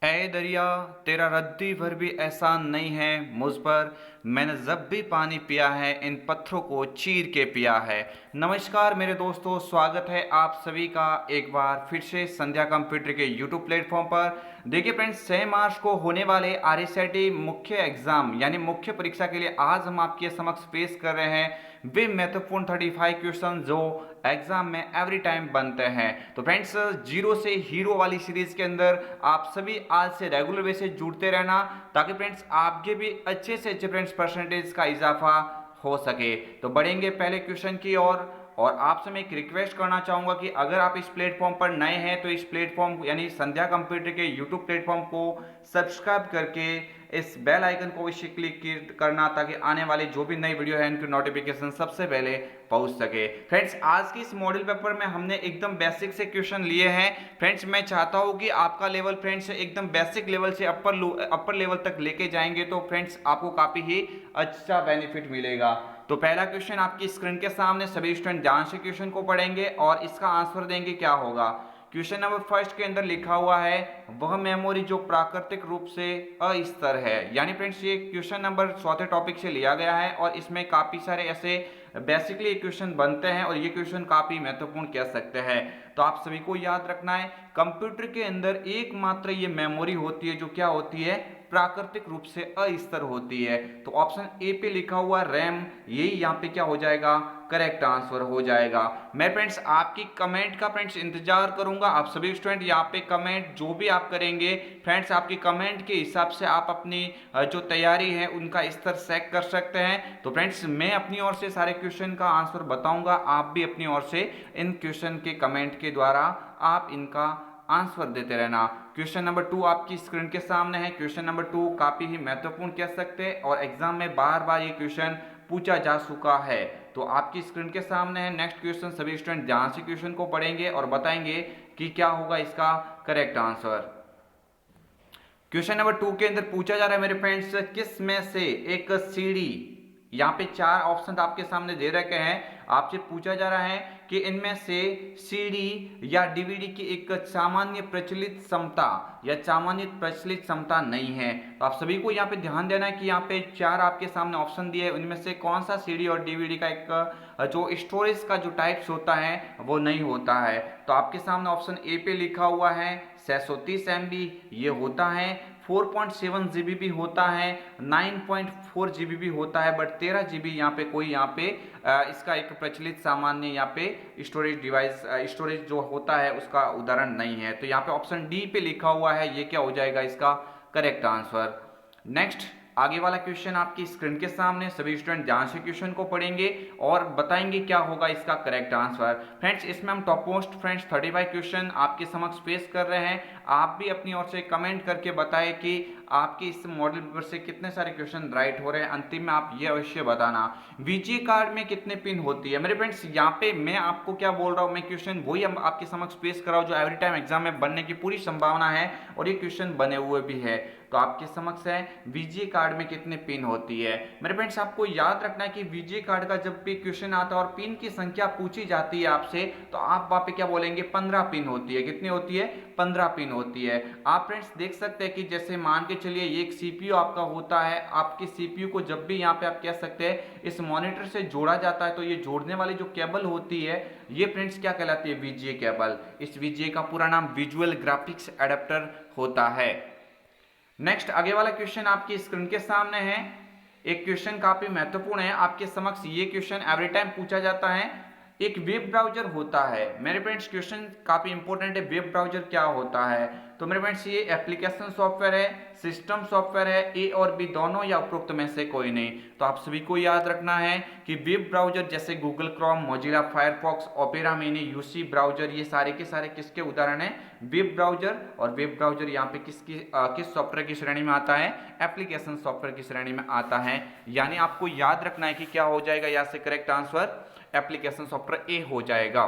ऐ दरिया तेरा रद्दी भर भी एहसान नहीं है मुझ पर। मैंने जब भी पानी पिया है इन पत्थरों को चीर के पिया है। नमस्कार मेरे दोस्तों, स्वागत है आप सभी का एक बार फिर से संध्या कंप्यूटर के यूट्यूब प्लेटफॉर्म पर। देखिए फ्रेंड्स, 6 मार्च को होने वाले आरएसआईटी मुख्य एग्जाम यानी मुख्य परीक्षा के लिए आज हम आपके समक्ष पेश कर रहे हैं वे महत्वपूर्ण 35 क्वेश्चन जो एग्जाम में एवरी टाइम बनते हैं। तो फ्रेंड्स, जीरो से हीरो वाली सीरीज के अंदर आप सभी आज से रेगुलर बेसिस जुड़ते रहना, ताकि फ्रेंड्स आपके भी अच्छे से अच्छे फ्रेंड्स परसेंटेज का इजाफा हो सके। तो बढ़ेंगे पहले क्वेश्चन की ओर। और आपसे मैं एक रिक्वेस्ट करना चाहूंगा कि अगर आप इस प्लेटफॉर्म पर नए हैं तो इस प्लेटफॉर्म यानी संध्या कंप्यूटर के यूट्यूब प्लेटफॉर्म को सब्सक्राइब करके इस बेल आइकन को इसे क्लिक करना, ताकि आने वाली जो भी नई वीडियो है उनकी नोटिफिकेशन सबसे पहले पहुंच सके। फ्रेंड्स, आज की इस मॉडल पेपर में हमने एकदम बेसिक से क्वेश्चन लिए हैं। फ्रेंड्स, मैं चाहता हूं कि आपका लेवल फ्रेंड्स एकदम बेसिक लेवल से अपर लेवल तक लेके जाएंगे, तो फ्रेंड्स आपको काफी ही अच्छा बेनिफिट मिलेगा। तो पहला क्वेश्चन आपकी स्क्रीन के सामने, सभी स्टूडेंट ध्यान से क्वेश्चन को पढ़ेंगे और इसका आंसर देंगे क्या होगा। क्वेश्चन नंबर फर्स्ट के अंदर लिखा हुआ है वह मेमोरी जो प्राकृतिक रूप से अस्थिर है। यानी फ्रेंड्स ये क्वेश्चन नंबर चौथे टॉपिक से लिया गया है और इसमें काफी सारे ऐसे बेसिकली क्वेश्चन बनते हैं और ये क्वेश्चन काफी महत्वपूर्ण कह सकते हैं। तो आप सभी को याद रखना है, कंप्यूटर के अंदर एकमात्र ये मेमोरी होती है जो क्या होती है, प्राकृतिक रूप से अस्थिर होती है। तो ऑप्शन ए पे लिखा हुआ रैम, यही यहाँ पे क्या हो जाएगा, करेक्ट आंसर हो जाएगा। मैं फ्रेंड्स आपकी कमेंट का फ्रेंड्स इंतजार करूंगा। आप सभी स्टूडेंट यहाँ पे कमेंट जो भी आप करेंगे फ्रेंड्स, आपकी कमेंट के हिसाब से आप अपनी जो तैयारी है उनका स्तर चेक कर सकते हैं। तो फ्रेंड्स मैं अपनी ओर से सारे क्वेश्चन का आंसर बताऊंगा, आप भी अपनी ओर से इन क्वेश्चन के कमेंट के द्वारा आप इनका आंसर देते रहना। क्वेश्चन नंबर 2 आपकी स्क्रीन के सामने है। क्वेश्चन नंबर 2 काफी ही महत्वपूर्ण कह सकते हैं और एग्जाम में बार बार ये क्वेश्चन पूछा जा चुका है। तो आपकी स्क्रीन के सामने है नेक्स्ट क्वेश्चन, सभी स्टूडेंट ध्यान से क्वेश्चन को पढ़ेंगे और बताएंगे कि क्या होगा इसका करेक्ट आंसर। क्वेश्चन नंबर 2 के अंदर पूछा जा रहा है मेरे फ्रेंड्स, किस में से एक सीडी, यहाँ पे 4 ऑप्शन आपके सामने दे रखे हैं, आपसे पूछा जा रहा है कि इनमें से सीडी या डीवीडी की एक सामान्य प्रचलित क्षमता या सामान्य प्रचलित क्षमता नहीं है। तो आप सभी को यहाँ पे ध्यान देना है कि यहाँ पे 4 आपके सामने ऑप्शन दिए, उनमें से कौन सा सीडी और डीवीडी का एक जो स्टोरेज का जो टाइप्स होता है वो नहीं होता है। तो आपके सामने ऑप्शन ए पे लिखा हुआ है 630 MB ये होता है, 4.7 GB भी होता है, 9.4 GB भी होता है, बट 13 GB यहाँ पे कोई यहाँ पे इसका एक प्रचलित सामान्य यहाँ पे स्टोरेज डिवाइस स्टोरेज जो होता है उसका उदाहरण नहीं है। तो यहाँ पे ऑप्शन डी पे लिखा हुआ है, ये क्या हो जाएगा इसका करेक्ट आंसर। नेक्स्ट आगे वाला क्वेश्चन आपकी स्क्रीन के सामने, सभी स्टूडेंट ध्यान से क्वेश्चन को पढ़ेंगे और बताएंगे क्या होगा इसका करेक्ट आंसर। फ्रेंड्स इसमें हम टॉप मोस्ट फ्रेंड्स 35 क्वेश्चन आपके समक्ष पेश कर रहे हैं। आप भी अपनी ओर से कमेंट करके बताएं कि आपके इस मॉडल पेपर से कितने सारे क्वेश्चन राइट हो रहे हैं। अंतिम में आप ये अवश्य बताना वीजीए कार्ड में कितने पिन होती है। मेरे फ्रेंड्स यहाँ पे मैं आपको क्या बोल रहा हूँ, मैं क्वेश्चन वही हम आपके समक्ष पेश कर रहा हूँ जो एवरी टाइम एग्जाम में बनने की पूरी संभावना है और ये क्वेश्चन बने हुए भी है। तो आपके समक्ष है वीजीए कार्ड में कितने पिन होती है। मेरे फ्रेंड्स आपको याद रखना है कि वीजीए कार्ड का जब भी क्वेश्चन आता है और पिन की संख्या पूछी जाती है आपसे, तो आप वहां पे क्या बोलेंगे, 15 पिन होती है। कितनी होती है, 15 पिन होती है। आप फ्रेंड्स देख सकते हैं कि जैसे मान के चलिए ये एक सीपीयू आपका होता है, आपके सीपीयू को जब भी यहाँ पे आप कह सकते हैं इस मॉनिटर से जोड़ा जाता है, तो ये जोड़ने वाली जो केबल होती है ये फ्रेंड्स क्या कहलाती है, वीजीए केबल। इस वीजीए का पूरा नाम विजुअल ग्राफिक्स एडेप्टर होता है। नेक्स्ट आगे वाला क्वेश्चन आपकी स्क्रीन के सामने है, एक क्वेश्चन काफी महत्वपूर्ण है आपके समक्ष। ये क्वेश्चन एवरी टाइम पूछा जाता है, एक वेब ब्राउजर होता है। मेरे फ्रेंड्स क्वेश्चन काफी इंपॉर्टेंट है, वेब ब्राउजर क्या होता है। तो मेरे फ्रेंड्स ये एप्लीकेशन सॉफ्टवेयर है, सिस्टम सॉफ्टवेयर है, ए और बी दोनों या उपरोक्त में से कोई नहीं। तो आप सभी को याद रखना है कि वेब ब्राउजर जैसे Google Chrome, Mozilla Firefox, opera mini, UC browser, ये सारे के सारे किसके उदाहरण है, वेब ब्राउजर। और वेब ब्राउजर यहाँ पे किस सॉफ्टवेयर की श्रेणी में आता है, एप्लीकेशन सॉफ्टवेयर की श्रेणी में आता है। यानी आपको याद रखना है कि क्या हो जाएगा यहाँ से करेक्ट आंसर, एप्लीकेशन सॉफ्टवेयर ए हो जाएगा।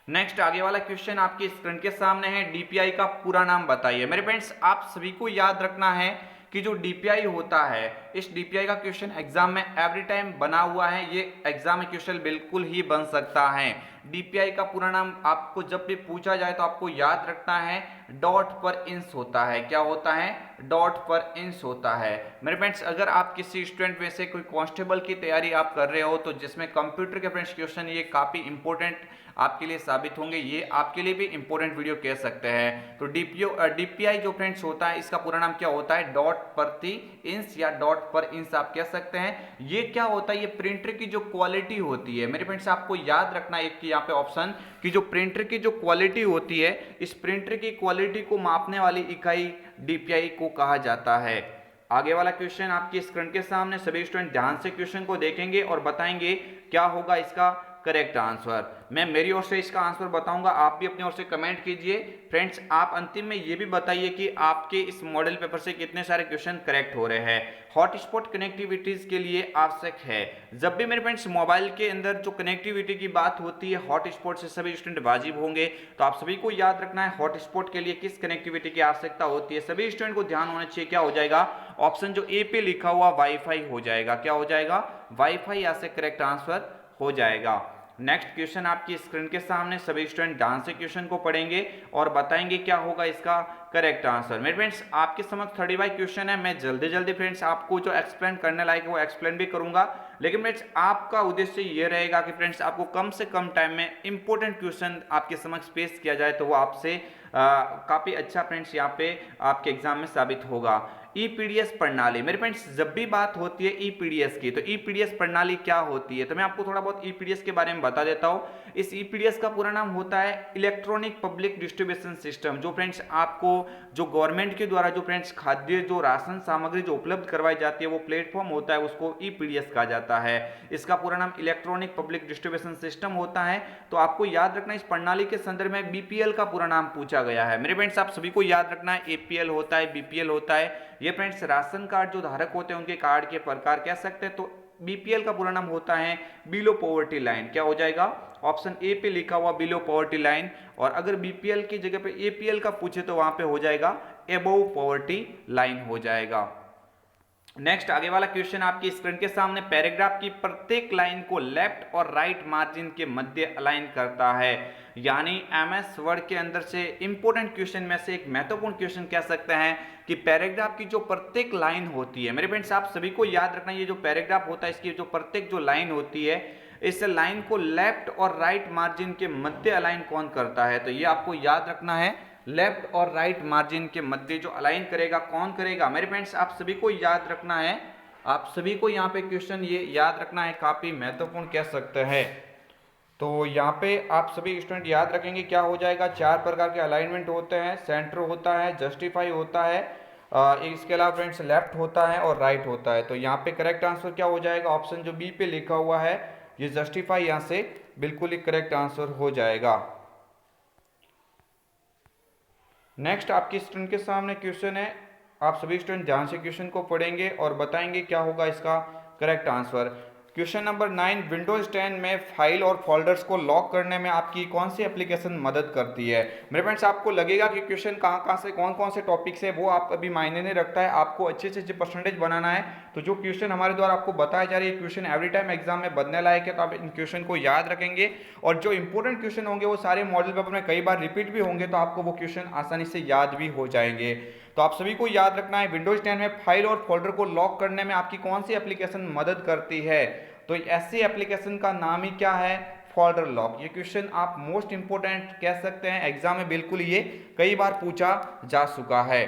नेक्स्ट आगे वाला क्वेश्चन आपकी स्क्रीन के सामने है, डीपीआई का पूरा नाम बताइए। मेरे फ्रेंड्स आप सभी को याद रखना है कि जो डीपीआई होता है, इस डीपीआई का क्वेश्चन एग्जाम में एवरी टाइम बना हुआ है, ये एग्जाम में क्वेश्चन बिल्कुल ही बन सकता है। डीपीआई का पूरा नाम आपको जब भी पूछा जाए तो आपको याद रखना है, डॉट पर इंच होता है। क्या होता है? डॉट पर इंच होता है। मेरे फ्रेंड्स, अगर आप किसी स्टूडेंट में से कोई कांस्टेबल की तैयारी आप कर रहे हो तो जिसमें कंप्यूटर के फ्रेंड्स क्वेश्चन ये काफी इंपॉर्टेंट आपके लिए साबित होंगे, ये आपके लिए भी इंपॉर्टेंट वीडियो कह सकते हैं। तो डीपीआई जो फ्रेंड्स होता है, इसका पूरा नाम क्या होता है? डॉट प्रति इंच या डॉट पर इंच आप कह सकते हैं। ये क्या होता है? ये प्रिंटर की जो क्वालिटी होती है मेरे फ्रेंड्स, आपको याद रखना है कि यहाँ पे ऑप्शन कि जो प्रिंटर की जो क्वालिटी होती है, इस प्रिंटर की क्वालिटी को मापने वाली इकाई डीपीआई को कहा जाता है। आगे वाला क्वेश्चन आपकी स्क्रीन के सामने, सभी स्टूडेंट ध्यान से क्वेश्चन को देखेंगे और बताएंगे क्या होगा इसका करेक्ट आंसर। मैं मेरी ओर से इसका आंसर बताऊंगा, आप भी अपनी ओर से कमेंट कीजिए। फ्रेंड्स, आप अंतिम में ये भी बताइए कि आपके इस मॉडल पेपर से कितने सारे क्वेश्चन करेक्ट हो रहे हैं। हॉटस्पॉट कनेक्टिविटीज के लिए आवश्यक है। जब भी मेरे फ्रेंड्स मोबाइल के अंदर जो कनेक्टिविटी की बात होती है, हॉटस्पॉट से सभी स्टूडेंट वाजिब होंगे। तो आप सभी को याद रखना है हॉटस्पॉट के लिए किस कनेक्टिविटी की आवश्यकता होती है। सभी स्टूडेंट को ध्यान होना चाहिए, क्या हो जाएगा? ऑप्शन जो ए पे लिखा हुआ वाईफाई हो जाएगा। क्या हो जाएगा? वाईफाई, यहाँ से करेक्ट आंसर हो जाएगा। नेक्स्ट क्वेश्चन आपकी स्क्रीन के सामने, सभी स्टूडेंट ध्यान से क्वेश्चन को पढ़ेंगे और बताएंगे क्या होगा इसका करेक्ट आंसर। मेरे फ्रेंड्स, आपके समक्ष 35 क्वेश्चन है। मैं जल्दी जल्दी फ्रेंड्स आपको जो एक्सप्लेन करने लायक है वो एक्सप्लेन भी करूंगा, लेकिन फ्रेंड्स आपका उद्देश्य ये रहेगा कि फ्रेंड्स आपको कम से कम टाइम में इंपॉर्टेंट क्वेश्चन आपके समक्ष पेश किया जाए, तो वो आपसे काफी अच्छा फ्रेंड्स यहाँ पे आपके एग्जाम में साबित होगा। ईपीडीएस प्रणाली, मेरे फ्रेंड्स जब भी बात होती है ईपीडीएस की, तो ईपीडीएस प्रणाली क्या होती है, तो मैं आपको थोड़ा बहुत ईपीडीएस के बारे में बता देता हूं। इस ईपीडीएस का पूरा नाम होता है इलेक्ट्रॉनिक पब्लिक डिस्ट्रीब्यूशन सिस्टम। जो फ्रेंड्स आपको जो गवर्नमेंट के द्वारा जो फ्रेंड्स खाद्य जो राशन सामग्री जो उपलब्ध करवाई जाती है, वो प्लेटफॉर्म होता है, उसको ईपीडीएस कहा जाता है। इसका पूरा नाम इलेक्ट्रॉनिक पब्लिक डिस्ट्रीब्यूशन सिस्टम होता है। तो आपको याद रखना, इस प्रणाली के संदर्भ में बीपीएल का पूरा नाम पूछा गया है। मेरे फ्रेंड्स, आप सभी को याद रखना है एपीएल होता है, बीपीएल होता है। ये फ्रेंड्स राशन कार्ड जो धारक होते हैं उनके कार्ड के प्रकार कह सकते हैं। तो बीपीएल का पूरा नाम होता है बिलो पॉवर्टी लाइन। क्या हो जाएगा? ऑप्शन ए पे लिखा हुआ बिलो पॉवर्टी लाइन। और अगर बीपीएल की जगह पे एपीएल का पूछे तो वहां पे हो जाएगा एबोव पॉवर्टी लाइन हो जाएगा। नेक्स्ट आगे वाला क्वेश्चन आपकी स्क्रीन के सामने, पैराग्राफ की प्रत्येक लाइन को लेफ्ट और राइट मार्जिन के मध्य अलाइन करता है। यानी एमएस वर्ड के अंदर से इंपॉर्टेंट क्वेश्चन में से एक महत्वपूर्ण क्वेश्चन कह सकते हैं कि पैराग्राफ की जो प्रत्येक लाइन होती है, मेरे फ्रेंड्स आप सभी को याद रखना, ये जो पैराग्राफ होता है इसकी जो प्रत्येक जो लाइन होती है, इस लाइन को लेफ्ट और राइट मार्जिन के मध्य अलाइन कौन करता है, तो ये आपको याद रखना है। लेफ्ट और राइट मार्जिन के मध्य जो अलाइन करेगा कौन करेगा? मेरे फ्रेंड्स आप सभी को याद रखना है, आप सभी को यहाँ पे क्वेश्चन ये याद रखना है, काफी महत्वपूर्ण कह सकते हैं। तो यहाँ पे आप सभी स्टूडेंट याद रखेंगे क्या हो जाएगा? 4 प्रकार के अलाइनमेंट होते हैं, सेंटर होता है, जस्टिफाई होता है, इसके अलावा फ्रेंड्स लेफ्ट होता है और राइट होता है। तो यहाँ पे करेक्ट आंसर क्या हो जाएगा? ऑप्शन जो बी पे लिखा हुआ है ये जस्टिफाई, यहाँ से बिल्कुल ही करेक्ट आंसर हो जाएगा। नेक्स्ट आपकी स्टूडेंट के सामने क्वेश्चन है, आप सभी स्टूडेंट ध्यान से क्वेश्चन को पढ़ेंगे और बताएंगे क्या होगा इसका correct answer. Question number 9, Windows 10 में फाइल और फोल्डर्स को लॉक करने में आपकी कौन सी एप्लीकेशन मदद करती है? मेरे फ्रेंड्स आपको लगेगा कि क्वेश्चन कहाँ से कौन कौन से टॉपिक से, वो आप अभी मायने नहीं रखता है, आपको अच्छे से परसेंटेज बनाना है। तो जो क्वेश्चन हमारे द्वारा आपको बताया जा रही है, क्वेश्चन एवरी टाइम एग्जाम में बनने लायक है, तो आप इन क्वेश्चन को याद रखेंगे और जो इंपॉर्टेंट क्वेश्चन होंगे वो सारे मॉडल पेपर में कई बार रिपीट भी होंगे, तो आपको वो क्वेश्चन आसानी से याद भी हो जाएंगे। तो आप सभी को याद रखना है, विंडोज 10 में फाइल और फोल्डर को लॉक करने में आपकी कौन सी एप्लीकेशन मदद करती है? तो ऐसी एप्लीकेशन का नाम ही क्या है? Folder lock. ये क्वेश्चन आप मोस्ट इंपोर्टेंट कह सकते हैं, एग्जाम में बिल्कुल ये कई बार पूछा जा चुका है।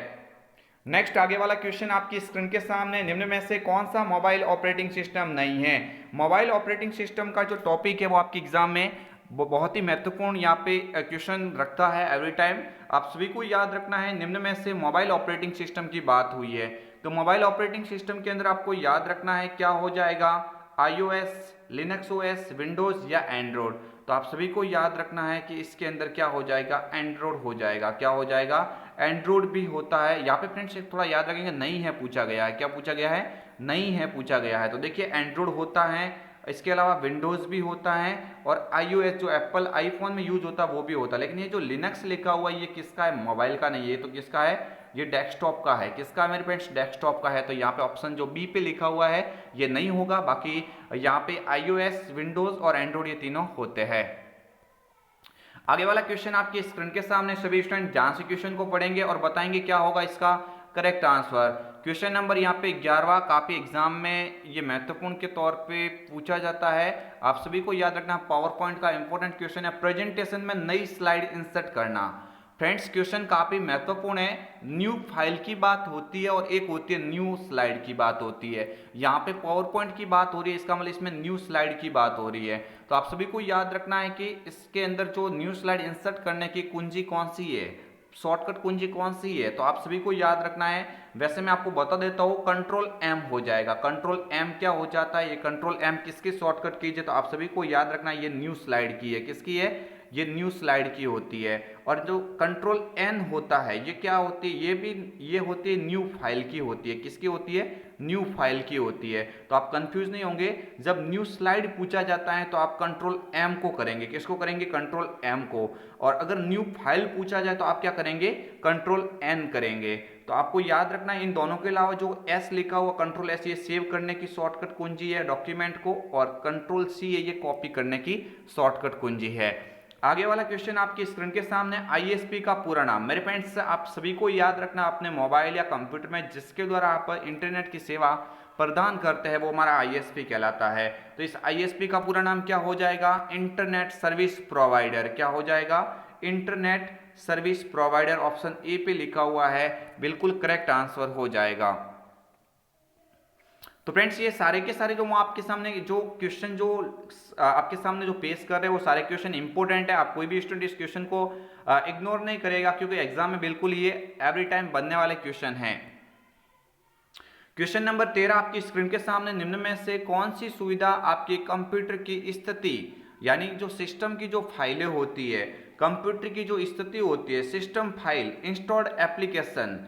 नेक्स्ट आगे वाला क्वेश्चन आपकी स्क्रीन के सामने, निम्न में से कौन सा मोबाइल ऑपरेटिंग सिस्टम नहीं है? मोबाइल ऑपरेटिंग सिस्टम का जो टॉपिक है वो आपकी एग्जाम में बहुत ही महत्वपूर्ण यहाँ पे क्वेश्चन रखता है एवरी टाइम। आप सभी को याद रखना है, निम्न में से मोबाइल ऑपरेटिंग सिस्टम की बात हुई है, तो मोबाइल ऑपरेटिंग सिस्टम के अंदर आपको याद रखना है क्या हो जाएगा? iOS, लिनक्स ओएस, विंडोज या एंड्रॉयड। तो आप सभी को याद रखना है कि इसके अंदर क्या हो जाएगा? एंड्रॉयड हो जाएगा। क्या हो जाएगा? एंड्रॉयड भी होता है। यहाँ पे फ्रेंड्स थोड़ा याद रखेंगे, नहीं है पूछा गया है। क्या पूछा गया है? नहीं है पूछा गया है। तो देखिए एंड्रॉयड होता है, इसके अलावा विंडोज़ भी होता है और iOS जो एप्पल आईफोन में यूज होता है वो भी होता है। लेकिन ये जो लिनक्स लिखा हुआ है ये किसका है? मोबाइल का नहीं है, तो किसका है? ये डेस्कटॉप का है। किसका मेरे फ्रेंड्स? डेस्कटॉप का है। तो यहाँ पे ऑप्शन जो बी पे लिखा हुआ है ये नहीं होगा। बाकी यहाँ पे iOS, विंडोज़ और एंड्रॉइड ये तीनों होते हैं। आगे वाला क्वेश्चन आपकी स्क्रीन के सामने, सभी स्टूडेंट ध्यान से क्वेश्चन को पढ़ेंगे और बताएंगे क्या होगा इसका करेक्ट आंसर। क्वेश्चन नंबर यहाँ पे 11वां काफी एग्जाम में ये महत्वपूर्ण के तौर पे पूछा जाता है। आप सभी को याद रखना, पावर पॉइंट का इंपॉर्टेंट क्वेश्चन है, प्रेजेंटेशन में नई स्लाइड इंसर्ट करना। फ्रेंड्स क्वेश्चन काफी महत्वपूर्ण है। न्यू फाइल की बात होती है और एक होती है न्यू स्लाइड की बात होती है। यहाँ पे पावर पॉइंट की बात हो रही है, इसका मतलब इसमें न्यू स्लाइड की बात हो रही है। तो आप सभी को याद रखना है कि इसके अंदर जो न्यू स्लाइड इंसर्ट करने की कुंजी कौन सी है, शॉर्टकट कुंजी कौन सी है, तो आप सभी को याद रखना है। वैसे मैं आपको बता देता हूँ, कंट्रोल एम हो जाएगा। कंट्रोल एम क्या हो जाता है? ये कंट्रोल एम किसकी शॉर्टकट कीजिए, तो आप सभी को याद रखना है ये न्यू स्लाइड की है। किसकी है? ये न्यू स्लाइड की होती है। और जो कंट्रोल एन होता है ये क्या होती है? ये होती है न्यू फाइल की होती है। किसकी होती है? न्यू फाइल की होती है। तो आप कंफ्यूज नहीं होंगे, जब न्यू स्लाइड पूछा जाता है तो आप कंट्रोल एम को करेंगे। किसको करेंगे? कंट्रोल एम को। और अगर न्यू फाइल पूछा जाए तो आप क्या करेंगे? कंट्रोल एन करेंगे। तो आपको याद रखना है इन दोनों के अलावा जो एस लिखा हुआ कंट्रोल एस, ये सेव करने की शॉर्टकट कुंजी है डॉक्यूमेंट को, और कंट्रोल सी है ये कॉपी करने की शॉर्टकट कुंजी है। आगे वाला क्वेश्चन आपकी स्क्रीन के सामने, आईएसपी का पूरा नाम। मेरे फ्रेंड्स आप सभी को याद रखना, अपने मोबाइल या कंप्यूटर में जिसके द्वारा आप इंटरनेट की सेवा प्रदान करते हैं वो हमारा आईएसपी कहलाता है। तो इस आईएसपी का पूरा नाम क्या हो जाएगा? Internet service provider. क्या हो जाएगा? Internet service provider. Option A पे लिखा हुआ है, बिल्कुल करेक्ट आंसर हो जाएगा। तो फ्रेंड्स ये सारे के सारे जो मैं आपके सामने जो क्वेश्चन जो आपके सामने जो पेश कर रहे हैं वो सारे क्वेश्चन इंपॉर्टेंट है। आप कोई भी स्टूडेंट इस क्वेश्चन को इग्नोर नहीं करेगा, क्योंकि एग्जाम में बिल्कुल ये एवरी टाइम बनने वाले क्वेश्चन हैं। क्वेश्चन नंबर 13 आपकी स्क्रीन के सामने, निम्न में से कौन सी सुविधा आपके कंप्यूटर की स्थिति, यानी जो सिस्टम की जो फाइलें होती है, कंप्यूटर की जो स्थिति होती है, system file, installed application,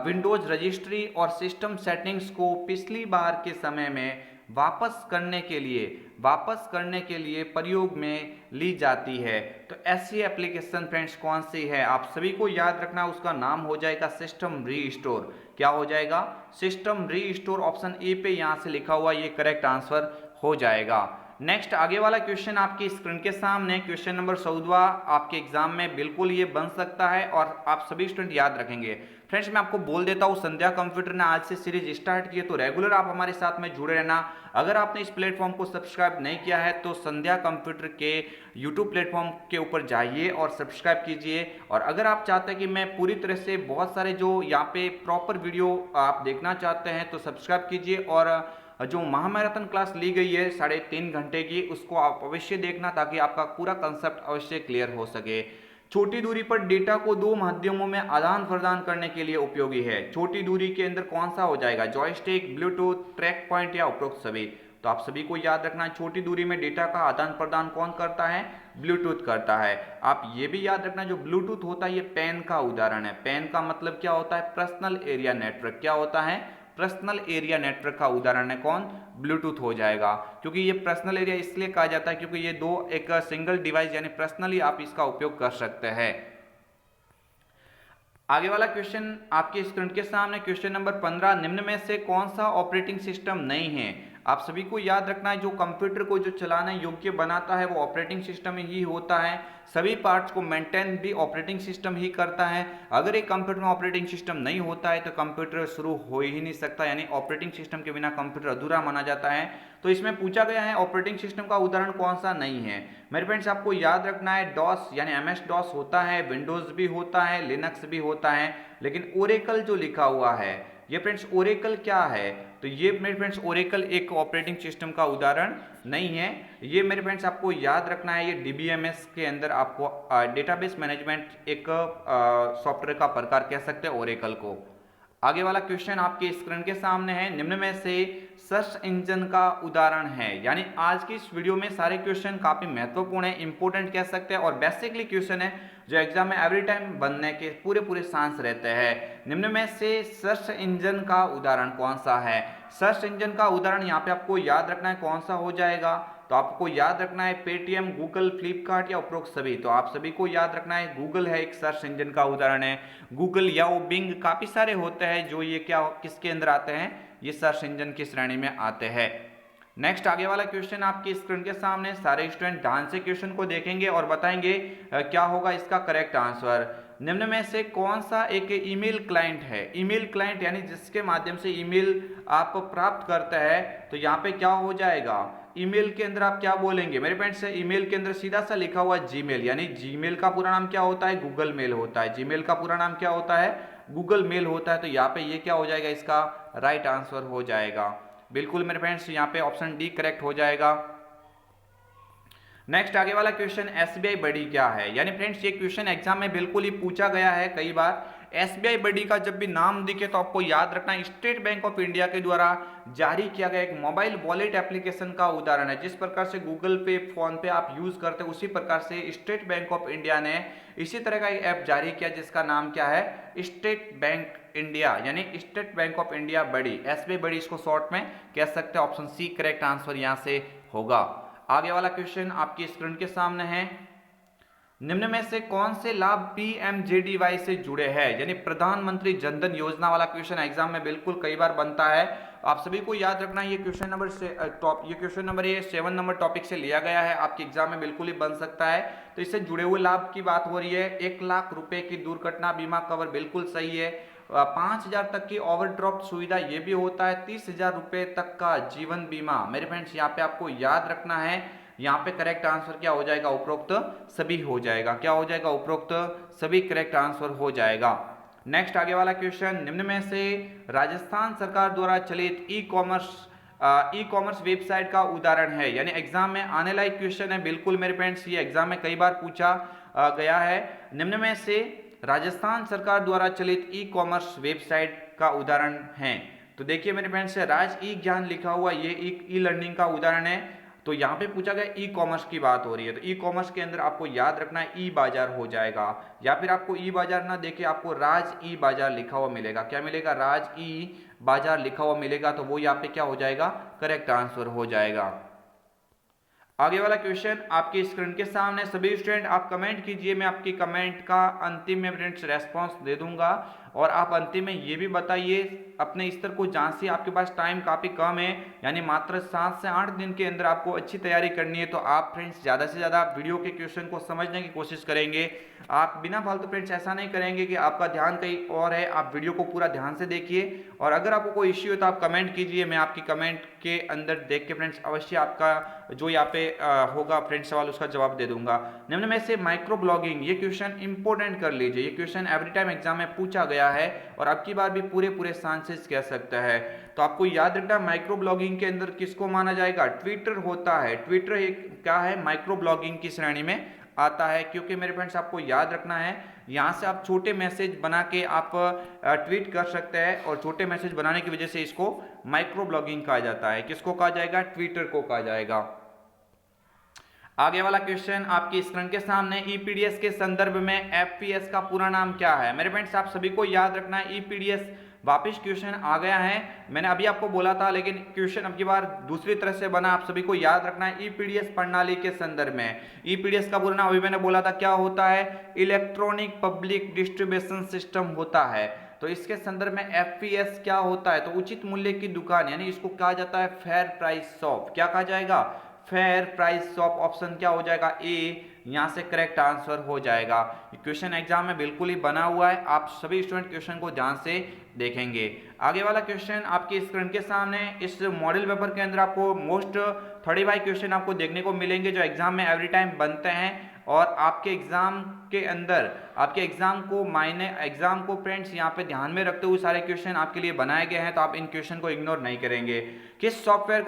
Windows registry और सिस्टम सेटिंग्स को पिछली बार के समय में वापस करने के लिए प्रयोग में ली जाती है। तो ऐसी एप्लीकेशन फ्रेंड्स कौन सी है? आप सभी को याद रखना, उसका नाम हो जाएगा सिस्टम रीस्टोर। क्या हो जाएगा? System restore. ऑप्शन ए पे यहां से लिखा हुआ ये करेक्ट आंसर हो जाएगा। नेक्स्ट आगे वाला क्वेश्चन आपकी स्क्रीन के सामने, क्वेश्चन नंबर 14 आपके एग्जाम में बिल्कुल ये बन सकता है और आप सभी स्टूडेंट याद रखेंगे। फ्रेंड्स मैं आपको बोल देता हूँ, संध्या कंप्यूटर ने आज से सीरीज स्टार्ट की है, तो रेगुलर आप हमारे साथ में जुड़े रहना। अगर आपने इस प्लेटफॉर्म को सब्सक्राइब नहीं किया है तो संध्या कंप्यूटर के यूट्यूब प्लेटफॉर्म के ऊपर जाइए और सब्सक्राइब कीजिए। और अगर आप चाहते हैं कि मैं पूरी तरह से बहुत सारे जो यहाँ पे प्रॉपर वीडियो आप देखना चाहते हैं तो सब्सक्राइब कीजिए। और जो महामैराथन क्लास ली गई है 3.5 घंटे की, उसको आप अवश्य देखना ताकि आपका पूरा कंसेप्ट अवश्य क्लियर हो सके। छोटी दूरी पर डेटा को दो माध्यमों में आदान प्रदान करने के लिए उपयोगी है। छोटी दूरी के अंदर कौन सा हो जाएगा? जॉयस्टिक, ब्लूटूथ, ट्रैक पॉइंट या उपरोक्त सभी। तो आप सभी को याद रखना है, छोटी दूरी में डेटा का आदान प्रदान कौन करता है? ब्लूटूथ करता है। आप ये भी याद रखना, जो ब्लूटूथ होता है ये पैन का उदाहरण है। पैन का मतलब क्या होता है? Personal area network. क्या होता है? पर्सनल एरिया नेटवर्क का उदाहरण है कौन? ब्लूटूथ हो जाएगा। क्योंकि ये पर्सनल एरिया इसलिए कहा जाता है क्योंकि ये दो एक सिंगल डिवाइस यानी पर्सनली आप इसका उपयोग कर सकते हैं। आगे वाला क्वेश्चन आपके स्क्रीन के सामने, क्वेश्चन नंबर 15, निम्न में से कौन सा ऑपरेटिंग सिस्टम नहीं है? आप सभी को याद रखना है, जो कंप्यूटर को जो चलाने योग्य बनाता है वो ऑपरेटिंग सिस्टम ही होता है। सभी पार्ट्स को मेंटेन भी ऑपरेटिंग सिस्टम ही करता है। अगर एक कंप्यूटर में ऑपरेटिंग सिस्टम नहीं होता है तो कंप्यूटर शुरू हो ही नहीं सकता, यानी ऑपरेटिंग सिस्टम के बिना कंप्यूटर अधूरा माना जाता है। तो इसमें पूछा गया है ऑपरेटिंग सिस्टम का उदाहरण कौन सा नहीं है। मेरे फ्रेंड्स आपको याद रखना है, डॉस यानी MS डॉस होता है, विंडोज भी होता है, लिनक्स भी होता है, लेकिन ओरेकल जो लिखा हुआ है ये फ्रेंड्स ओरेकल क्या है? तो ये मेरे फ्रेंड्स ओरेकल एक ऑपरेटिंग सिस्टम का उदाहरण नहीं है। ये मेरे फ्रेंड्स आपको याद रखना है, ये DBMS के अंदर आपको डेटाबेस मैनेजमेंट एक सॉफ्टवेयर का प्रकार कह सकते हैं ओरेकल को। आगे वाला क्वेश्चन आपके स्क्रीन के सामने है, निम्न में से सर्च इंजन का उदाहरण है। यानी आज की इस वीडियो में सारे क्वेश्चन काफी महत्वपूर्ण है, इंपॉर्टेंट कह सकते हैं और बेसिकली क्वेश्चन है जो एग्जाम में एवरी टाइम बनने के पूरे पूरे चांस रहते हैं। निम्न में से सर्च इंजन का उदाहरण कौन सा है? सर्च इंजन का उदाहरण यहाँ पे आपको याद रखना है कौन सा हो जाएगा, तो आपको याद रखना है पेटीएम, गूगल, फ्लिपकार्ट या उपरोक्त सभी। तो आप सभी को याद रखना है गूगल है एक सर्च इंजन का उदाहरण है। गूगल या बिंग काफी सारे होते हैं जो ये क्या किसके अंदर आते हैं, ये सर्च इंजन की श्रेणी में आते हैं। नेक्स्ट आगे वाला क्वेश्चन आपकी स्क्रीन के सामने, सारे स्टूडेंट ध्यान से क्वेश्चन को देखेंगे और बताएंगे क्या होगा इसका करेक्ट आंसर। निम्न में से कौन सा एक ईमेल क्लाइंट है? ईमेल क्लाइंट यानी जिसके माध्यम से ईमेल आप प्राप्त करते हैं, तो यहाँ पे क्या हो जाएगा, ईमेल के अंदर आप क्या बोलेंगे मेरे फ्रेंड्स? ईमेल के अंदर सीधा सा लिखा हुआ जीमेल, यानी जीमेल का पूरा नाम क्या होता है? गूगल मेल होता है। जीमेल का पूरा नाम क्या होता है? गूगल मेल होता है। तो यहाँ पे ये क्या हो जाएगा, इसका राइट आंसर हो जाएगा। बिल्कुल मेरे फ्रेंड्स यहाँ पे ऑप्शन डी करेक्ट हो जाएगा। नेक्स्ट आगे वाला क्वेश्चन, एसबीआई बडी क्या है? यानी फ्रेंड्स ये क्वेश्चन एग्जाम में बिल्कुल ही पूछा गया है कई बार। एसबीआई बडी का जब भी नाम दिखे तो आपको याद रखना है स्टेट बैंक ऑफ इंडिया के द्वारा जारी किया गया एक मोबाइल वॉलेट एप्लीकेशन का उदाहरण है। जिस प्रकार से गूगल पे, फोन पे आप यूज करते हैं, उसी प्रकार से स्टेट बैंक ऑफ इंडिया ने इसी तरह का एक ऐप जारी किया जिसका नाम क्या है, स्टेट बैंक इंडिया, यानी स्टेट बैंक ऑफ इंडिया बडी, एसबीआई बडी इसको शॉर्ट में कह सकते हैं। ऑप्शन सी करेक्ट आंसर यहां से होगा। आगे वाला क्वेश्चन आपकी स्क्रीन के सामने है, निम्न में से कौन से लाभ पीएमजेडीवाई से जुड़े हैं? यानी प्रधानमंत्री जनधन योजना वाला क्वेश्चन एग्जाम में बिल्कुल कई बार बनता है। आप सभी को याद रखना है ये क्वेश्चन नंबर से ये क्वेश्चन नंबर ये 7 नंबर टॉपिक से लिया गया है, आपके एग्जाम में बिल्कुल ही बन सकता है। तो इससे जुड़े हुए लाभ की बात हो रही है। 1 लाख रुपए की दुर्घटना बीमा कवर बिल्कुल सही है। 5,000 तक की ओवरड्राफ्ट सुविधा ये भी होता है। 30,000 रुपए तक का जीवन बीमा। मेरे फ्रेंड्स यहाँ पे आपको याद रखना है, यहाँ पे करेक्ट आंसर क्या हो जाएगा, उपरोक्त सभी हो जाएगा। क्या हो जाएगा, उपरोक्त सभी करेक्ट आंसर हो जाएगा। नेक्स्ट आगे वाला क्वेश्चन, निम्न में से राजस्थान सरकार द्वारा चलित ई कॉमर्स वेबसाइट का उदाहरण है? यानी एग्जाम में आने लायक क्वेश्चन है बिल्कुल मेरे फ्रेंड्स, ये एग्जाम में कई बार पूछा गया है। निम्न में से राजस्थान सरकार द्वारा चलित ई कॉमर्स वेबसाइट का उदाहरण है? तो देखिए मेरे फ्रेंड्स, राज ई ज्ञान लिखा हुआ ये ई लर्निंग का उदाहरण है। तो यहाँ पे पूछा गया ई कॉमर्स की बात हो रही है, तो ई कॉमर्स के अंदर आपको याद रखना है ई बाजार हो जाएगा, या फिर आपको ई बाजार ना देखे आपको राज ई बाजार लिखा हुआ मिलेगा। क्या मिलेगा, राज ई बाजार लिखा हुआ मिलेगा, तो वो यहाँ पे क्या हो जाएगा, करेक्ट आंसर हो जाएगा। आगे वाला क्वेश्चन आपकी स्क्रीन के सामने, सभी स्टूडेंट आप कमेंट कीजिए, मैं आपकी कमेंट का अंतिम में फ्रेंड्स रेस्पॉन्स दे दूंगा। और आप अंतिम में ये भी बताइए अपने स्तर को जांचिए, आपके पास टाइम काफ़ी कम है, यानी मात्र 7 से 8 दिन के अंदर आपको अच्छी तैयारी करनी है। तो आप फ्रेंड्स ज़्यादा से ज़्यादा वीडियो के क्वेश्चन को समझने की कोशिश करेंगे। आप बिना फालतू फ्रेंड्स ऐसा नहीं करेंगे कि आपका ध्यान कहीं और है, आप वीडियो को पूरा ध्यान से देखिए। और अगर आपको कोई इश्यू है तो आप कमेंट कीजिए, मैं आपकी कमेंट के अंदर देख के फ्रेंड्स अवश्य आपका जो यहाँ पे होगा फ्रेंड्स सवाल उसका जवाब दे दूंगा। निम्न में से माइक्रो ब्लॉगिंग, ये क्वेश्चन इंपोर्टेंट कर लीजिए, ये क्वेश्चन एवरी टाइम एग्जाम में पूछा गया है और अब की बार भी पूरे चांसेस कह सकता है। तो आपको याद रखना माइक्रो ब्लॉगिंग के अंदर किसको माना जाएगा, ट्विटर होता है। ट्विटर एक क्या है, माइक्रो ब्लॉगिंग की श्रेणी में आता है। क्योंकि मेरे फ्रेंड्स आपको याद रखना है, यहाँ से आप छोटे मैसेज बना के आप ट्वीट कर सकते हैं और छोटे मैसेज बनाने की वजह से इसको माइक्रो ब्लॉगिंग कहा जाता है। किसको कहा जाएगा, ट्विटर को कहा जाएगा। आगे वाला क्वेश्चन आपकी स्क्रीन के सामने, ईपीडीएस के संदर्भ में एफपीएस का पूरा नाम क्या है? मेरे फ्रेंड्स आप सभी को याद रखना है, ईपीडीएस वापिस क्वेश्चन आ गया है, मैंने अभी आपको बोला था लेकिन क्वेश्चन अब की बार दूसरी तरह से बना। आप सभी को याद रखना है ईपीडीएस प्रणाली के संदर्भ में। ईपीडीएस का पूरा नाम अभी मैंने बोला था क्या होता है, इलेक्ट्रॉनिक पब्लिक डिस्ट्रीब्यूशन सिस्टम होता है। तो इसके संदर्भ में एफपीएस क्या होता है, तो उचित मूल्य की दुकान, यानी इसको कहा जाता है फेयर प्राइस शॉप। क्या कहा जाएगा, फेयर प्राइस शॉप। ऑप्शन क्या हो जाएगा, ए यहां से करेक्ट आंसर हो जाएगा। क्वेश्चन एग्जाम में बिल्कुल ही बना हुआ है, आप सभी स्टूडेंट क्वेश्चन को ध्यान से देखेंगे। आगे वाला क्वेश्चन आपकी स्क्रीन के सामने, इस मॉडल पेपर के अंदर आपको मोस्ट 35 क्वेश्चन आपको देखने को मिलेंगे जो एग्जाम में एवरी टाइम बनते हैं। और आपके एग्जाम के अंदर आपके एग्जाम को फ्रेंड्स यहाँ पे ध्यान में रखते हुए सारे क्वेश्चन आपके लिए बनाए गए हैं, तो आप इन क्वेश्चन को इग्नोर नहीं करेंगे। किस सॉफ्टवेयर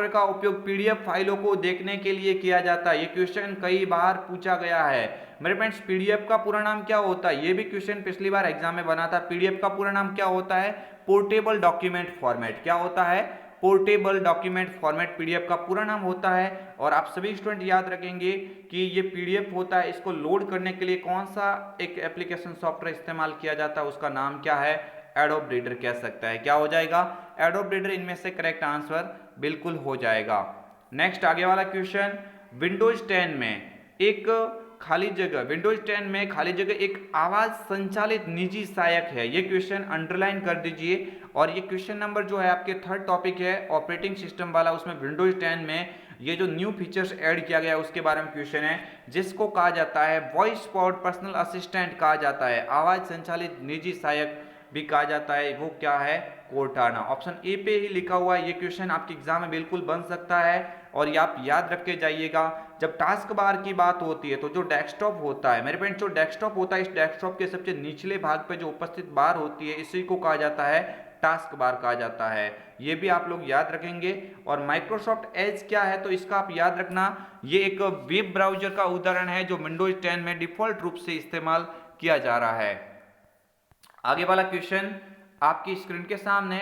का उपयोग पीडीएफ फाइलों को देखने के लिए किया जाता है? ये क्वेश्चन कई बार पूछा गया है। मेरे फ्रेंड्स पीडीएफ का पूरा नाम क्या होता है, ये भी क्वेश्चन पिछली बार एग्जाम में बना था। पीडीएफ का पूरा नाम क्या होता है, पोर्टेबल डॉक्यूमेंट फॉर्मेट। क्या होता है, पोर्टेबल डॉक्यूमेंट फॉर्मेट पीडीएफ का पूरा नाम होता है। और आप सभी स्टूडेंट याद रखेंगे कि ये पीडीएफ होता है, इसको लोड करने के लिए कौन सा एक एप्लीकेशन सॉफ्टवेयर इस्तेमाल किया जाता है, उसका नाम क्या है, एडोब रीडर कह सकता है। क्या हो जाएगा, एडोब रीडर इनमें से करेक्ट आंसर बिल्कुल हो जाएगा। नेक्स्ट आगे वाला क्वेश्चन, विंडोज 10 में एक खाली जगह, विंडोज 10 में खाली जगह एक आवाज संचालित निजी सहायक है। ये क्वेश्चन अंडरलाइन कर दीजिए। और ये क्वेश्चन नंबर जो है आपके थर्ड टॉपिक है ऑपरेटिंग सिस्टम वाला, उसमें विंडोज 10 में ये जो न्यू फीचर्स ऐड किया गया है उसके बारे में क्वेश्चन है, जिसको कहा जाता है वॉइस पावर्ड पर्सनल असिस्टेंट कहा जाता है, आवाज संचालित निजी सहायक भी कहा जाता है। वो क्या है, कोर्टाना। ऑप्शन ए पे ही लिखा हुआ है। ये क्वेश्चन आपके एग्जाम में बिल्कुल बन सकता है और ये आप याद रख के जाइएगा। जब टास्क बार की बात होती है तो जो डेस्कटॉप होता है मेरे फ्रेंड्स, जो डेस्कटॉप होता है, इस डेस्कटॉप के सबसे निचले भाग पे जो उपस्थित बार होती है इसी को कहा जाता है टास्क बार कहा जाता है। ये भी आप लोग याद रखेंगे। और माइक्रोसॉफ्ट एज क्या है तो इसका आप याद रखना, ये एक वेब ब्राउजर का उदाहरण है जो विंडोज 10 में डिफॉल्ट रूप से इस्तेमाल किया जा रहा है। आगे वाला क्वेश्चन आपकी स्क्रीन के सामने,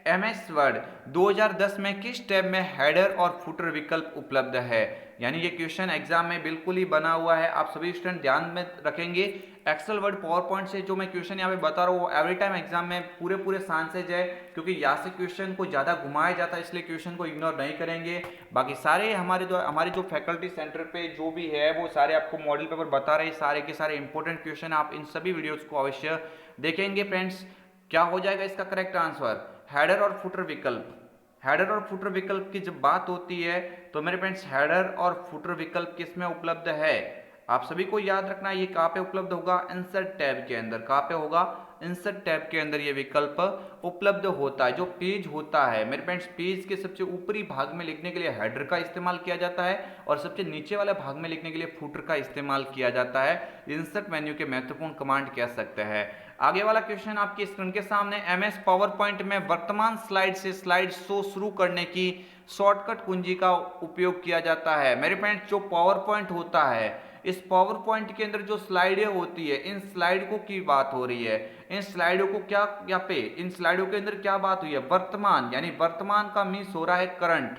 MS वर्ड 2010 में किस टैब में हेडर और फुटर विकल्प उपलब्ध है। यानी ये क्वेश्चन एग्जाम में बिल्कुल ही बना हुआ है, आप सभी स्टूडेंट ध्यान में रखेंगे। एक्सेल वर्ड पावर पॉइंट से जो मैं क्वेश्चन यहाँ पे बता रहा हूँ वो एवरी टाइम एग्जाम में पूरे चांसेज है, क्योंकि यहाँ से क्वेश्चन को ज्यादा घुमाया जाता है, इसलिए क्वेश्चन को इग्नोर नहीं करेंगे। बाकी सारे हमारे जो फैकल्टी सेंटर पे जो भी है वो सारे आपको मॉडल पेपर बता रहे हैं, सारे के सारे इंपॉर्टेंट क्वेश्चन आप इन सभी वीडियोज को अवश्य देखेंगे फ्रेंड्स। क्या हो जाएगा इसका करेक्ट आंसर, हेडर और फुटर विकल्प। हेडर और फुटर विकल्प की जब बात होती है तो मेरे फ्रेंड्स हेडर और फुटर विकल्प किस में उपलब्ध है, आप सभी को याद रखना ये कहाँ पे उपलब्ध होगा, इंसर्ट टैब के अंदर। कहाँ पे होगा, इंसर्ट टैब के अंदर ये विकल्प उपलब्ध होता है। जो पेज होता है मेरे फ्रेंड्स, पेज के सबसे ऊपरी भाग में लिखने के लिए हेडर का इस्तेमाल किया जाता है और सबसे नीचे वाले भाग में लिखने के लिए फुटर का इस्तेमाल किया जाता है। इंसर्ट मेन्यू के महत्वपूर्ण कमांड कह सकते हैं। आगे वाला क्वेश्चन आपकी स्क्रीन के सामने, MS पावर पॉइंट में वर्तमान स्लाइड से स्लाइड शो शुरू करने की शॉर्टकट कुंजी का उपयोग किया जाता है। मेरे फ्रेंड्स, जो पावर पॉइंट होता है, इस पावर पॉइंट के अंदर जो स्लाइडें होती है, इन स्लाइड को की बात हो रही है, इन स्लाइडों को क्या यहाँ पे इन स्लाइडों के अंदर क्या बात हुई है, वर्तमान। यानी वर्तमान का मीन्स हो रहा है करंट।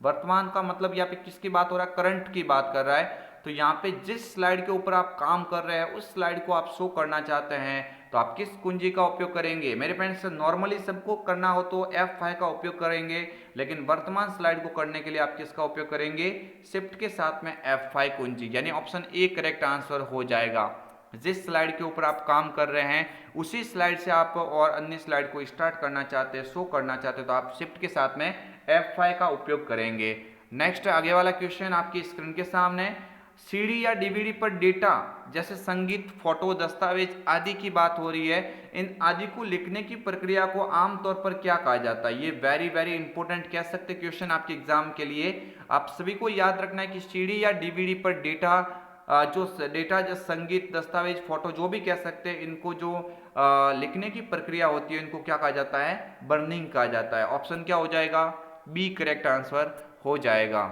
वर्तमान का मतलब यहाँ पे किसकी बात हो रहा है, करंट की बात कर रहा है। तो यहाँ पे जिस स्लाइड के ऊपर आप काम कर रहे हैं उस स्लाइड को आप शो करना चाहते हैं तो आप किस कुंजी का उपयोग करेंगे। मेरे फ्रेंड्स, नॉर्मली सबको करना हो तो F5 का उपयोग करेंगे, लेकिन वर्तमान स्लाइड को करने के लिए आप किसका उपयोग करेंगे, शिफ्ट के साथ में F5 कुंजी। यानी ऑप्शन ए करेक्ट आंसर हो जाएगा। जिस स्लाइड के ऊपर आप काम कर रहे हैं उसी स्लाइड से आप और अन्य स्लाइड को स्टार्ट करना चाहते हैं, शो करना चाहते हैं तो आप शिफ्ट के साथ में F5 का उपयोग करेंगे। नेक्स्ट आगे वाला क्वेश्चन आपकी स्क्रीन के सामने, सीडी या डीवीडी पर डेटा जैसे संगीत, फोटो, दस्तावेज आदि की बात हो रही है। इन आदि को लिखने की प्रक्रिया को आमतौर पर क्या कहा जाता है। ये वेरी इंपॉर्टेंट कह सकते क्वेश्चन आपके एग्जाम के लिए। आप सभी को याद रखना है कि सीडी या डीवीडी पर डेटा जो संगीत, दस्तावेज, फोटो जो भी कह सकते हैं, इनको जो लिखने की प्रक्रिया होती है इनको क्या कहा जाता है, बर्निंग कहा जाता है। ऑप्शन क्या हो जाएगा, बी करेक्ट आंसर हो जाएगा।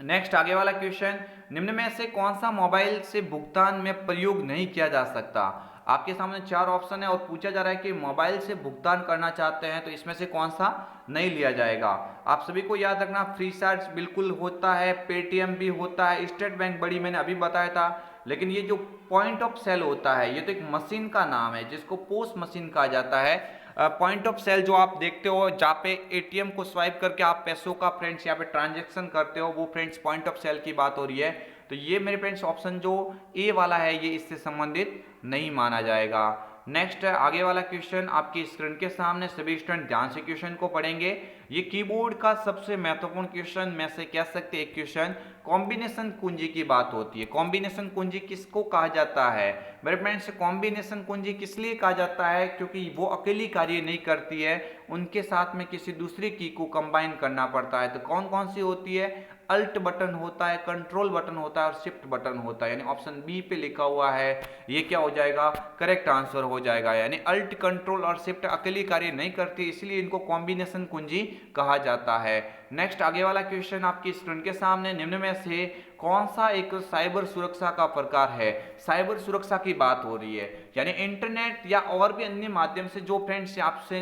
नेक्स्ट आगे वाला क्वेश्चन, निम्न में से कौन सा मोबाइल से भुगतान में प्रयोग नहीं किया जा सकता। आपके सामने चार ऑप्शन है और पूछा जा रहा है कि मोबाइल से भुगतान करना चाहते हैं तो इसमें से कौन सा नहीं लिया जाएगा। आप सभी को याद रखना, फ्रीचार्ज बिल्कुल होता है, पेटीएम भी होता है, स्टेट बैंक बड़ी मैंने अभी बताया था। लेकिन ये जो पॉइंट ऑफ सेल होता है ये तो एक मशीन का नाम है जिसको पोस मशीन कहा जाता है। पॉइंट ऑफ सेल जो आप देखते हो जहाँ पे एटीएम को स्वाइप करके आप पैसों का फ्रेंड्स यहाँ पे ट्रांजैक्शन करते हो, वो फ्रेंड्स पॉइंट ऑफ सेल की बात हो रही है। तो ये मेरे फ्रेंड्स ऑप्शन जो ए वाला है ये इससे संबंधित नहीं माना जाएगा। नेक्स्ट आगे वाला क्वेश्चन आपकी स्क्रीन के सामने, सभी स्टूडेंट ध्यान से क्वेश्चन को पढ़ेंगे। ये कीबोर्ड का सबसे महत्वपूर्ण क्वेश्चन में से कह सकते हैं क्वेश्चन, कॉम्बिनेशन कुंजी की बात होती है। कॉम्बिनेशन कुंजी किसको कहा जाता है मेरे फ्रेंड्स, कॉम्बिनेशन कुंजी किस लिए कहा जाता है, क्योंकि वो अकेली कार्य नहीं करती है, उनके साथ में किसी दूसरी की को कंबाइन करना पड़ता है। तो कौन कौन सी होती है, अल्ट बटन होता है, कंट्रोल बटन होता है और शिफ्ट बटन होता है। यानी ऑप्शन बी पे लिखा हुआ है, ये क्या हो जाएगा, करेक्ट आंसर हो जाएगा। यानी अल्ट, कंट्रोल और शिफ्ट अकेली कार्य नहीं करती, इसलिए इनको कॉम्बिनेशन कुंजी कहा जाता है। नेक्स्ट आगे वाला क्वेश्चन आपकी स्क्रीन के सामने, निम्न में से कौन सा एक साइबर सुरक्षा का प्रकार है? साइबर सुरक्षा की बात हो रही है, यानी इंटरनेट या और भी अन्य माध्यम से जो फ्रेंड्स आपसे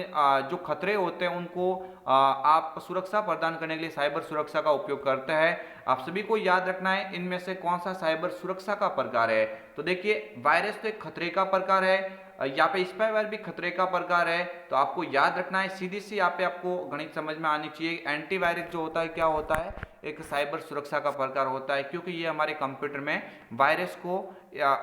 जो खतरे होते हैं उनको आप सुरक्षा प्रदान करने के लिए साइबर सुरक्षा का उपयोग करते हैं। आप सभी को याद रखना है इनमें से कौन सा साइबर सुरक्षा का प्रकार है। तो देखिए, वायरस तो एक खतरे का प्रकार है, यहाँ पे स्पाईवेयर भी खतरे का प्रकार है। तो आपको याद रखना है, सीधी सी यहाँ पे आपको गणित समझ में आनी चाहिए। एंटीवायरस जो होता है क्या होता है? एक साइबर सुरक्षा का प्रकार होता है, क्योंकि ये हमारे कंप्यूटर में वायरस को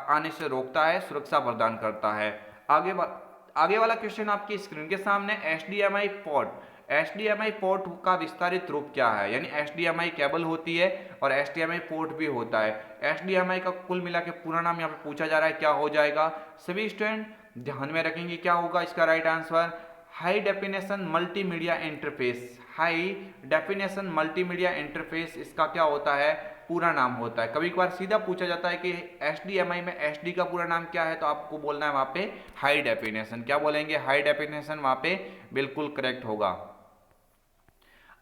आने से रोकता है, सुरक्षा प्रदान करता है। आगे वाला क्वेश्चन आपकी स्क्रीन के सामने, HDMI पोर्ट। HDMI पोर्ट का विस्तारित रूप क्या है? यानी HDMI केबल होती है और HDMI पोर्ट भी होता है। HDMI का कुल मिला के पूरा नाम यहाँ पे पूछा जा रहा है, क्या हो जाएगा? सभी स्टूडेंट ध्यान में रखेंगे, क्या होगा इसका right answer? High definition multimedia interface. High definition multimedia interface इसका क्या होता है? पूरा नाम होता है। कभी कभार सीधा पूछा जाता है कि HDMI में HD का पूरा नाम क्या है, तो आपको बोलना है वहां पे हाई डेफिनेशन। क्या बोलेंगे? हाई डेफिनेशन, वहां पे बिल्कुल करेक्ट होगा।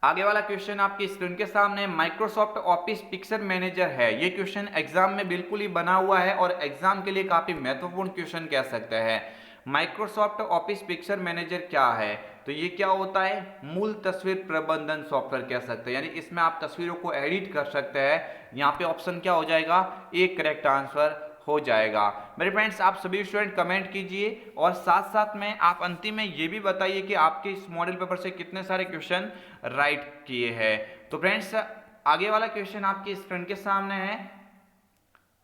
आगे वाला क्वेश्चन आपकी स्क्रीन के सामने, माइक्रोसॉफ्ट ऑफिस पिक्चर मैनेजर है। ये क्वेश्चन एग्जाम में बिल्कुल ही बना हुआ है और एग्जाम के लिए काफी महत्वपूर्ण क्वेश्चन कह सकते हैं। माइक्रोसॉफ्ट ऑफिस पिक्चर मैनेजर क्या है? तो ये क्या होता है? मूल तस्वीर प्रबंधन सॉफ्टवेयर कह सकते हैं, यानी इसमें आप तस्वीरों को एडिट कर सकते हैं। यहाँ पे ऑप्शन क्या हो जाएगा? ए करेक्ट आंसर हो जाएगा। मेरे फ्रेंड्स, आप सभी स्टूडेंट कमेंट कीजिए और साथ साथ में आप अंतिम में ये भी बताइए कि आपके इस मॉडल पेपर से कितने सारे क्वेश्चन राइट किए हैं। तो फ्रेंड्स, आगे वाला क्वेश्चन आपकी स्क्रीन के सामने है,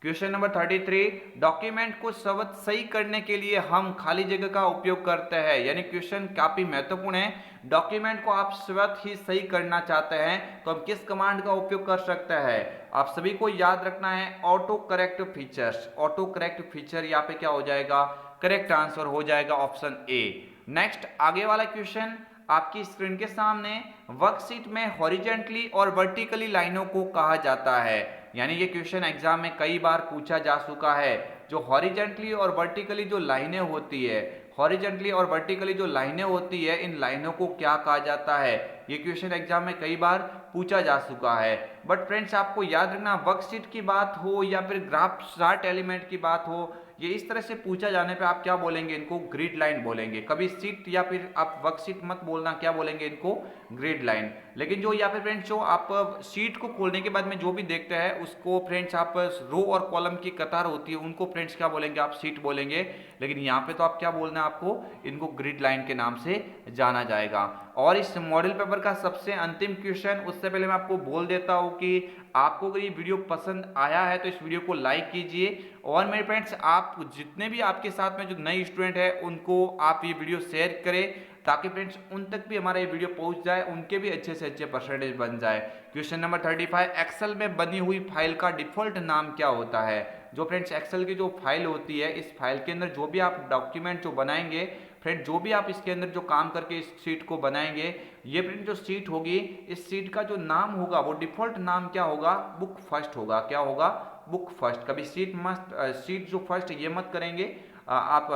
क्वेश्चन नंबर 33। डॉक्यूमेंट को शब्द सही करने के लिए हम खाली जगह का उपयोग करते हैं। यानी क्वेश्चन काफी महत्वपूर्ण है। डॉक्यूमेंट को आप स्वतः ही सही करना चाहते हैं तो हम किस कमांड का उपयोग कर सकते हैं? आप सभी को याद रखना है auto correct features. Auto correct feature यहाँ पे क्या हो जाएगा? करेक्ट आंसर हो जाएगा ऑप्शन ए। नेक्स्ट आगे वाला क्वेश्चन आपकी स्क्रीन के सामने, वर्कशीट में हॉरिजेंटली और वर्टिकली लाइनों को कहा जाता है। यानी ये क्वेश्चन एग्जाम में कई बार पूछा जा चुका है। जो हॉरिजेंटली और वर्टिकली जो लाइनें होती है, हॉरिजेंटली और वर्टिकली जो लाइनें होती है, इन लाइनों को क्या कहा जाता है? ये क्वेश्चन एग्जाम में कई बार पूछा जा चुका है। बट फ्रेंड्स, आपको याद रखना, वर्कशीट की बात हो या फिर ग्राफ चार्ट एलिमेंट की बात हो, ये इस तरह से पूछा जाने पे आप क्या बोलेंगे? इनको ग्रिड लाइन बोलेंगे। कभी सीट या फिर आप वर्कशीट मत बोलना, क्या बोलेंगे? इनको ग्रिड लाइन। लेकिन जो या फिर फ्रेंड्स जो आप शीट को खोलने के बाद में जो भी देखते हैं उसको फ्रेंड्स आप रो और कॉलम की कतार होती है उनको फ्रेंड्स क्या बोलेंगे? आप सीट बोलेंगे। लेकिन यहाँ पे तो आप क्या बोलना है? आपको इनको ग्रिड लाइन के नाम से जाना जाएगा। और इस मॉडल पेपर का सबसे अंतिम क्वेश्चन, उससे पहले मैं आपको बोल देता हूँ कि आपको अगर ये वीडियो पसंद आया है तो इस वीडियो को लाइक कीजिए। और मेरे फ्रेंड्स, आप जितने भी आपके साथ में जो नए स्टूडेंट है उनको आप ये वीडियो शेयर करें, ताकि फ्रेंड्स उन तक भी हमारा ये वीडियो पहुंच जाए, उनके भी अच्छे से अच्छे परसेंटेज बन जाए। क्वेश्चन नंबर 35, एक्सेल में बनी हुई फाइल का डिफॉल्ट नाम क्या होता है? जो फ्रेंड्स एक्सेल की जो फाइल होती है, इस फाइल के अंदर जो भी आप डॉक्यूमेंट जो बनाएंगे, फ्रेंड जो भी आप इसके अंदर जो काम करके इस सीट को बनाएंगे, ये फ्रेंड जो सीट होगी, इस सीट का जो नाम होगा वो डिफॉल्ट नाम क्या होगा? बुक फर्स्ट होगा। क्या होगा? Book first. कभी सीट जो फर्स्ट ये मत करेंगे, आप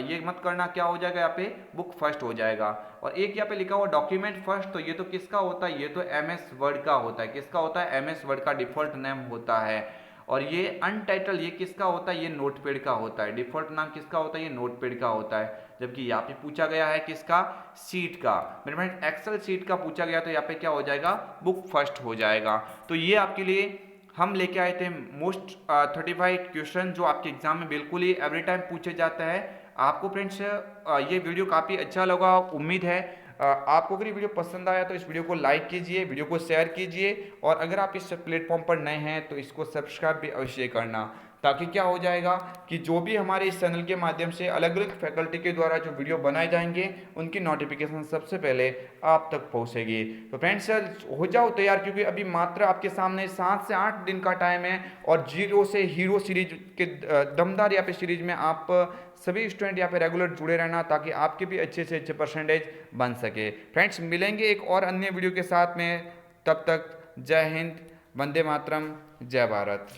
ये मत करना, क्या हो जाएगा यहाँ पे? बुक फर्स्ट हो जाएगा। और एक यहाँ पे लिखा हुआ डॉक्यूमेंट फर्स्ट, तो ये तो किसका होता है? ये तो MS वर्ड का होता है। किसका होता है? MS वर्ड का डिफॉल्ट नेम होता है। और ये अनटाइटल, ये किसका होता है? ये नोटपैड का होता है। डिफॉल्ट नाम किसका होता है? ये नोटपैड का होता है। जबकि यहाँ पे पूछा गया है किसका? सीट का। मेरे फ्रेंड एक्सेल सीट का पूछा गया तो यहाँ पे क्या हो जाएगा? बुक फर्स्ट हो जाएगा। तो ये आपके लिए हम लेके आए थे मोस्ट 35 क्वेश्चन जो आपके एग्जाम में बिल्कुल ही एवरी टाइम पूछे जाते हैं। आपको फ्रेंड्स ये वीडियो काफ़ी अच्छा लगा, उम्मीद है। आपको अगर ये वीडियो पसंद आया तो इस वीडियो को लाइक कीजिए, वीडियो को शेयर कीजिए, और अगर आप इस प्लेटफॉर्म पर नए हैं तो इसको सब्सक्राइब भी अवश्य करना, ताकि क्या हो जाएगा कि जो भी हमारे इस चैनल के माध्यम से अलग अलग फैकल्टी के द्वारा जो वीडियो बनाए जाएंगे उनकी नोटिफिकेशन सबसे पहले आप तक पहुंचेगी। तो फ्रेंड्स हो जाओ तैयार, क्योंकि अभी मात्र आपके सामने 7 से 8 दिन का टाइम है, और जीरो से हीरो सीरीज के दमदार या फिर सीरीज में आप सभी स्टूडेंट यहाँ पे रेगुलर जुड़े रहना, ताकि आपके भी अच्छे से अच्छे परसेंटेज बन सके। फ्रेंड्स मिलेंगे एक और अन्य वीडियो के साथ में, तब तक जय हिंद, वंदे मातरम, जय भारत।